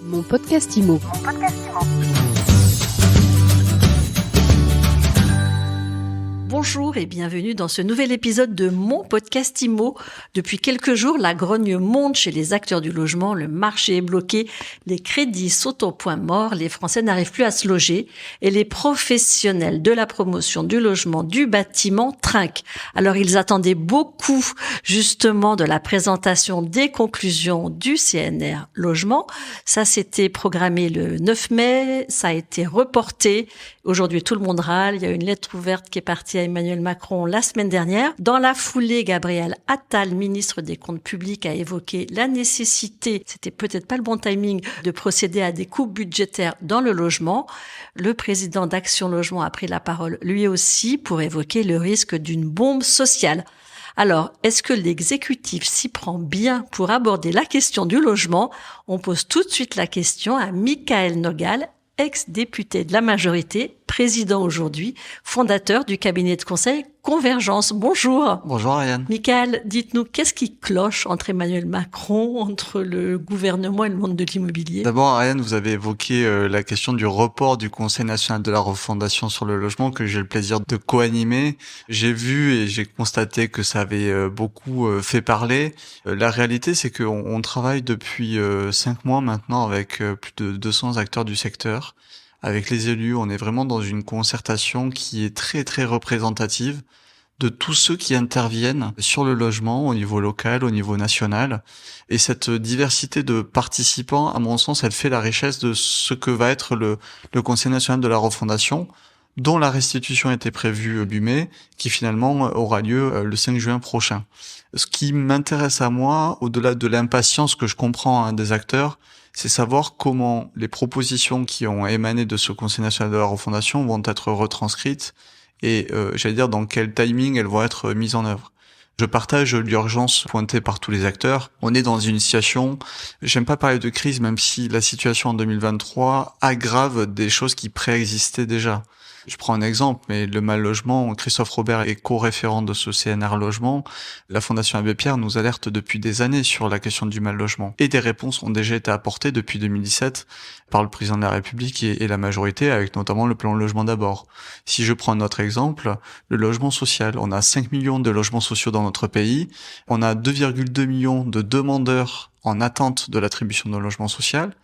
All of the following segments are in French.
Mon podcast IMO. Bonjour et bienvenue dans ce nouvel épisode de mon podcast IMO. Depuis quelques jours, la grogne monte chez les acteurs du logement, le marché est bloqué, les crédits sont au point mort, les Français n'arrivent plus à se loger et les professionnels de la promotion du logement, du bâtiment trinquent. Alors ils attendaient beaucoup justement de la présentation des conclusions du CNR Logement. Ça s'était programmé le 9 mai, ça a été reporté. Aujourd'hui, tout le monde râle. Il y a une lettre ouverte qui est partie à Emmanuel Macron la semaine dernière. Dans la foulée, Gabriel Attal, ministre des Comptes publics, a évoqué la nécessité, c'était peut-être pas le bon timing, de procéder à des coupes budgétaires dans le logement. Le président d'Action Logement a pris la parole lui aussi pour évoquer le risque d'une bombe sociale. Alors, est-ce que l'exécutif s'y prend bien pour aborder la question du logement ? On pose tout de suite la question à Michael Nogal, ex-député de la majorité, président aujourd'hui, fondateur du cabinet de conseil Convergence. Bonjour. Bonjour Ariane. Michael, dites-nous, qu'est-ce qui cloche entre Emmanuel Macron, entre le gouvernement et le monde de l'immobilier ? D'abord Ariane, vous avez évoqué la question du report du Conseil national de la refondation sur le logement que j'ai le plaisir de co-animer. J'ai vu et j'ai constaté que ça avait beaucoup fait parler. La réalité, c'est qu'on travaille depuis 5 mois maintenant avec plus de 200 acteurs du secteur. Avec les élus, on est vraiment dans une concertation qui est très très représentative de tous ceux qui interviennent sur le logement au niveau local, au niveau national. Et cette diversité de participants, à mon sens, elle fait la richesse de ce que va être le Conseil national de la refondation, dont la restitution était prévue mi-mai, qui finalement aura lieu le 5 juin prochain. Ce qui m'intéresse à moi, au-delà de l'impatience que je comprends des acteurs, c'est savoir comment les propositions qui ont émané de ce Conseil national de la refondation vont être retranscrites et, j'allais dire, dans quel timing elles vont être mises en œuvre. Je partage l'urgence pointée par tous les acteurs. On est dans une situation, j'aime pas parler de crise, même si la situation en 2023 aggrave des choses qui préexistaient déjà. Je prends un exemple, mais le mal logement, Christophe Robert est co-référent de ce CNR Logement. La Fondation Abbé Pierre nous alerte depuis des années sur la question du mal logement. Et des réponses ont déjà été apportées depuis 2017 par le président de la République et la majorité, avec notamment le plan Logement d'abord. Si je prends un autre exemple, le logement social. On a 5 millions de logements sociaux dans notre pays. On a 2,2 millions de demandeurs en attente de l'attribution d'un logement social.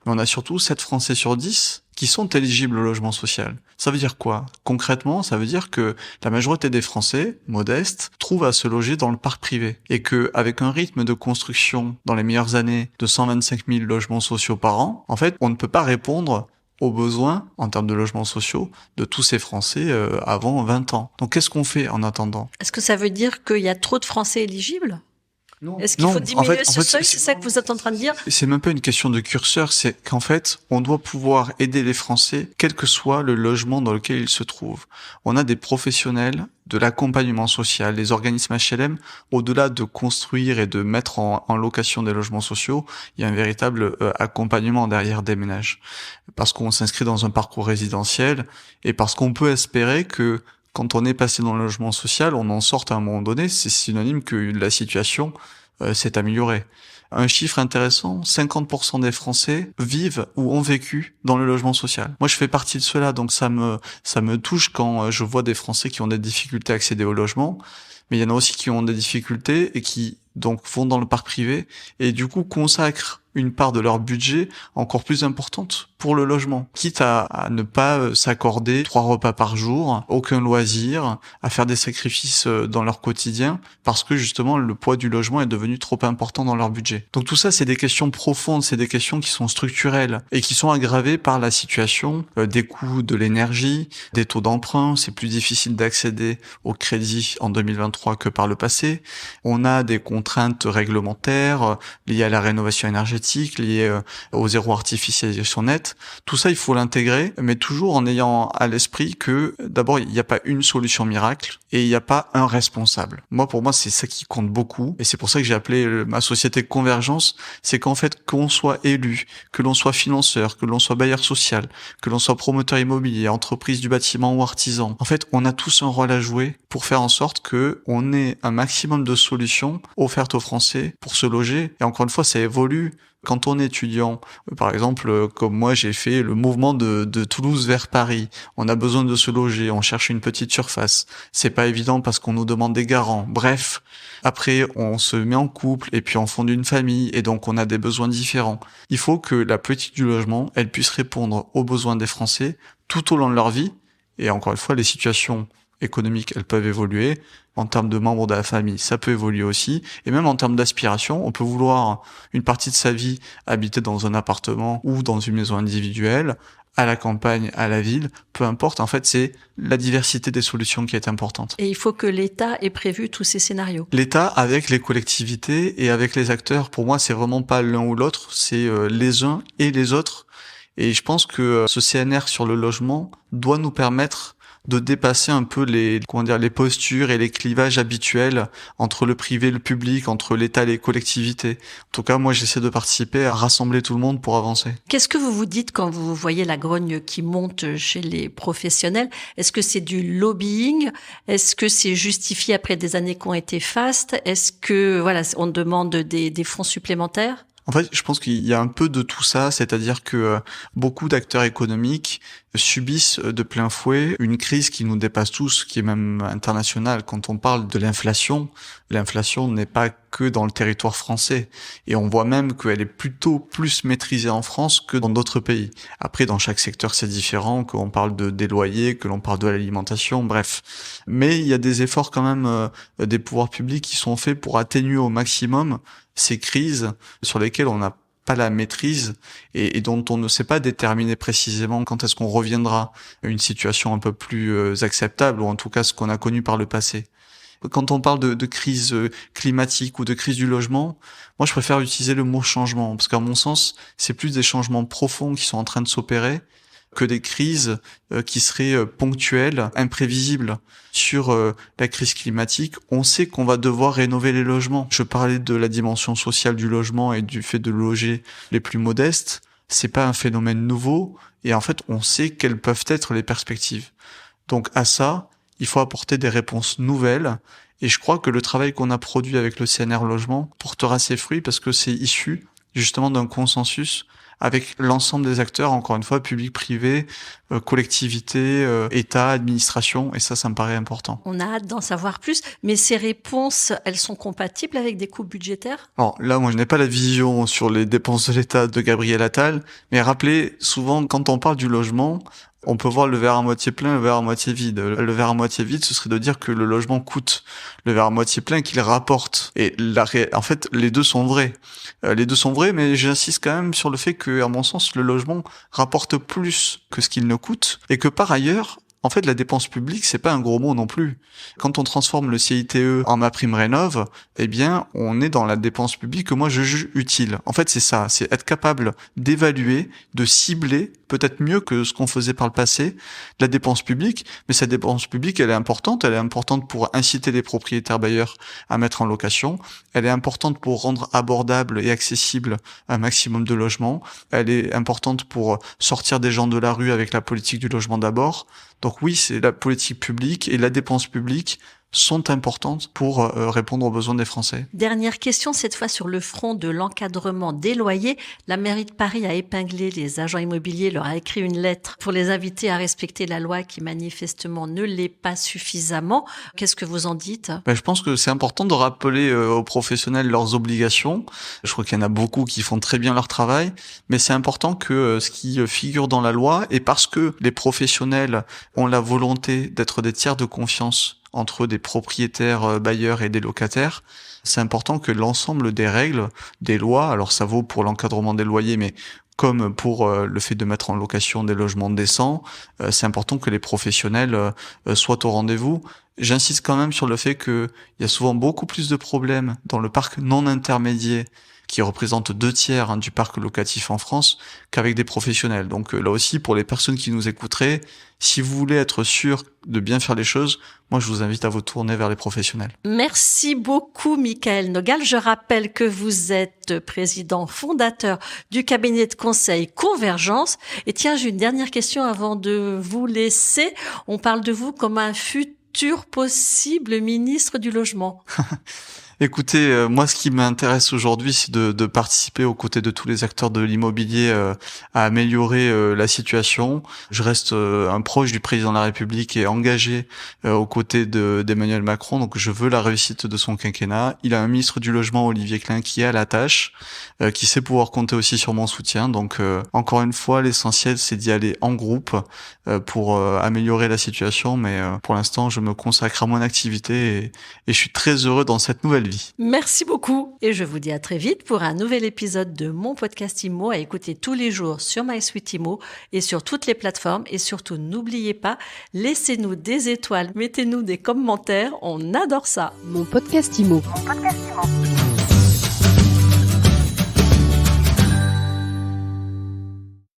Mais on a surtout 7 Français sur 10 qui sont éligibles au logement social. Ça veut dire quoi ? Concrètement, ça veut dire que la majorité des Français, modestes, trouvent à se loger dans le parc privé. Et que, avec un rythme de construction, dans les meilleures années, de 125 000 logements sociaux par an, en fait, on ne peut pas répondre aux besoins, en termes de logements sociaux, de tous ces Français avant 20 ans. Donc, qu'est-ce qu'on fait en attendant ? Est-ce que ça veut dire qu'il y a trop de Français éligibles ? Non. Est-ce qu'il faut diminuer ce seuil ? C'est ça que vous êtes en train de dire ? C'est même pas une question de curseur, c'est qu'en fait, on doit pouvoir aider les Français, quel que soit le logement dans lequel ils se trouvent. On a des professionnels de l'accompagnement social, les organismes HLM, au-delà de construire et de mettre en location des logements sociaux, il y a un véritable accompagnement derrière des ménages. Parce qu'on s'inscrit dans un parcours résidentiel et parce qu'on peut espérer que quand on est passé dans le logement social, on en sorte à un moment donné, c'est synonyme que la situation s'est améliorée. Un chiffre intéressant, 50% des Français vivent ou ont vécu dans le logement social. Moi, je fais partie de cela, donc ça me touche quand je vois des Français qui ont des difficultés à accéder au logement, mais il y en a aussi qui ont des difficultés et qui donc vont dans le parc privé et du coup consacrent une part de leur budget encore plus importante pour le logement, quitte à ne pas s'accorder 3 repas par jour, aucun loisir, à faire des sacrifices dans leur quotidien, parce que justement le poids du logement est devenu trop important dans leur budget. Donc tout ça, c'est des questions profondes, c'est des questions qui sont structurelles et qui sont aggravées par la situation des coûts de l'énergie, des taux d'emprunt. C'est plus difficile d'accéder au crédit en 2023 que par le passé. On a des contraintes réglementaires liées à la rénovation énergétique, liées au zéro artificialisation nette. Tout ça, il faut l'intégrer, mais toujours en ayant à l'esprit que d'abord, il n'y a pas une solution miracle et il n'y a pas un responsable. Pour moi, c'est ça qui compte beaucoup et c'est pour ça que j'ai appelé ma société Convergence. C'est qu'en fait, qu'on soit élu, que l'on soit financeur, que l'on soit bailleur social, que l'on soit promoteur immobilier, entreprise du bâtiment ou artisan, en fait, on a tous un rôle à jouer pour faire en sorte que on ait un maximum de solutions offertes aux Français pour se loger. Et encore une fois, ça évolue Quand on est étudiant, par exemple, comme moi, j'ai fait le mouvement de Toulouse vers Paris. On a besoin de se loger, on cherche une petite surface. C'est pas évident parce qu'on nous demande des garants. Bref, après, on se met en couple et puis on fonde une famille et donc on a des besoins différents. Il faut que la politique du logement, elle puisse répondre aux besoins des Français tout au long de leur vie. Et encore une fois, les situations économiques, elles peuvent évoluer. En termes de membres de la famille, ça peut évoluer aussi. Et même en termes d'aspiration, on peut vouloir une partie de sa vie habiter dans un appartement ou dans une maison individuelle, à la campagne, à la ville, peu importe. En fait, c'est la diversité des solutions qui est importante. Et il faut que l'État ait prévu tous ces scénarios. L'État avec les collectivités et avec les acteurs, pour moi, c'est vraiment pas l'un ou l'autre, c'est les uns et les autres. Et je pense que ce CNR sur le logement doit nous permettre de dépasser un peu les postures et les clivages habituels entre le privé et le public, entre l'État et les collectivités. En tout cas, moi, j'essaie de participer à rassembler tout le monde pour avancer. Qu'est-ce que vous vous dites quand vous voyez la grogne qui monte chez les professionnels? Est-ce que c'est du lobbying? Est-ce que c'est justifié après des années qui ont été fastes? Est-ce que, on demande des fonds supplémentaires? En fait, je pense qu'il y a un peu de tout ça, c'est-à-dire que beaucoup d'acteurs économiques subissent de plein fouet une crise qui nous dépasse tous, qui est même internationale. Quand on parle de l'inflation, l'inflation n'est pas que dans le territoire français. Et on voit même qu'elle est plutôt plus maîtrisée en France que dans d'autres pays. Après, dans chaque secteur, c'est différent, qu'on parle des loyers, que l'on parle de l'alimentation, bref. Mais il y a des efforts quand même des pouvoirs publics qui sont faits pour atténuer au maximum ces crises sur lesquelles on n'a pas la maîtrise et dont on ne sait pas déterminer précisément quand est-ce qu'on reviendra à une situation un peu plus acceptable, ou en tout cas ce qu'on a connu par le passé. Quand on parle de crise climatique ou de crise du logement, moi je préfère utiliser le mot changement, parce qu'à mon sens, c'est plus des changements profonds qui sont en train de s'opérer que des crises qui seraient ponctuelles, imprévisibles. Sur la crise climatique, on sait qu'on va devoir rénover les logements. Je parlais de la dimension sociale du logement et du fait de loger les plus modestes. C'est pas un phénomène nouveau, et en fait, on sait quelles peuvent être les perspectives. Donc à ça, il faut apporter des réponses nouvelles, et je crois que le travail qu'on a produit avec le CNR Logement portera ses fruits parce que c'est issu justement d'un consensus avec l'ensemble des acteurs, encore une fois, public, privé, collectivité, État, administration, et ça me paraît important. On a hâte d'en savoir plus, mais ces réponses, elles sont compatibles avec des coupes budgétaires? Alors là, moi, je n'ai pas la vision sur les dépenses de l'État de Gabriel Attal, mais rappelez, souvent, quand on parle du logement, on peut voir le verre à moitié plein, le verre à moitié vide. Le verre à moitié vide, ce serait de dire que le logement coûte. Le verre à moitié plein, qu'il rapporte. Et en fait, les deux sont vrais. Les deux sont vrais, mais j'insiste quand même sur le fait que, à mon sens, le logement rapporte plus que ce qu'il ne coûte. Et que par ailleurs, en fait, la dépense publique, c'est pas un gros mot non plus. Quand on transforme le CITE en MaPrimeRénov', eh bien, on est dans la dépense publique que moi je juge utile. En fait, c'est ça, c'est être capable d'évaluer, de cibler, peut-être mieux que ce qu'on faisait par le passé, la dépense publique. Mais cette dépense publique, elle est importante pour inciter les propriétaires bailleurs à mettre en location. Elle est importante pour rendre abordable et accessible un maximum de logements. Elle est importante pour sortir des gens de la rue avec la politique du logement d'abord. Donc oui, c'est la politique publique et la dépense publique sont importantes pour répondre aux besoins des Français. Dernière question, cette fois sur le front de l'encadrement des loyers. La mairie de Paris a épinglé les agents immobiliers, leur a écrit une lettre pour les inviter à respecter la loi qui manifestement ne l'est pas suffisamment. Qu'est-ce que vous en dites? Je pense que c'est important de rappeler aux professionnels leurs obligations. Je crois qu'il y en a beaucoup qui font très bien leur travail, mais c'est important que ce qui figure dans la loi, et parce que les professionnels ont la volonté d'être des tiers de confiance entre des propriétaires bailleurs et des locataires, c'est important que l'ensemble des règles, des lois, alors ça vaut pour l'encadrement des loyers, mais comme pour le fait de mettre en location des logements décents, c'est important que les professionnels soient au rendez-vous. J'insiste quand même sur le fait qu'il y a souvent beaucoup plus de problèmes dans le parc non intermédiaire, qui représente 2/3 du parc locatif en France, qu'avec des professionnels. Donc là aussi, pour les personnes qui nous écouteraient, si vous voulez être sûr de bien faire les choses, moi je vous invite à vous tourner vers les professionnels. Merci beaucoup Michael Nogal. Je rappelle que vous êtes président fondateur du cabinet de conseil Convergence. Et tiens, j'ai une dernière question avant de vous laisser. On parle de vous comme un futur possible ministre du Logement. Écoutez, moi, ce qui m'intéresse aujourd'hui, c'est de participer aux côtés de tous les acteurs de l'immobilier à améliorer la situation. Je reste un proche du président de la République et engagé aux côtés d'Emmanuel Macron. Donc, je veux la réussite de son quinquennat. Il a un ministre du Logement, Olivier Klein, qui est à la tâche, qui sait pouvoir compter aussi sur mon soutien. Donc, encore une fois, l'essentiel, c'est d'y aller en groupe pour améliorer la situation. Mais pour l'instant, je me consacre à mon activité et je suis très heureux dans cette nouvelle vie. Merci beaucoup et je vous dis à très vite pour un nouvel épisode de mon podcast IMO à écouter tous les jours sur MySuite IMO et sur toutes les plateformes. Et surtout, n'oubliez pas, laissez-nous des étoiles, mettez-nous des commentaires, on adore ça. Mon podcast IMO. Mon podcast IMO.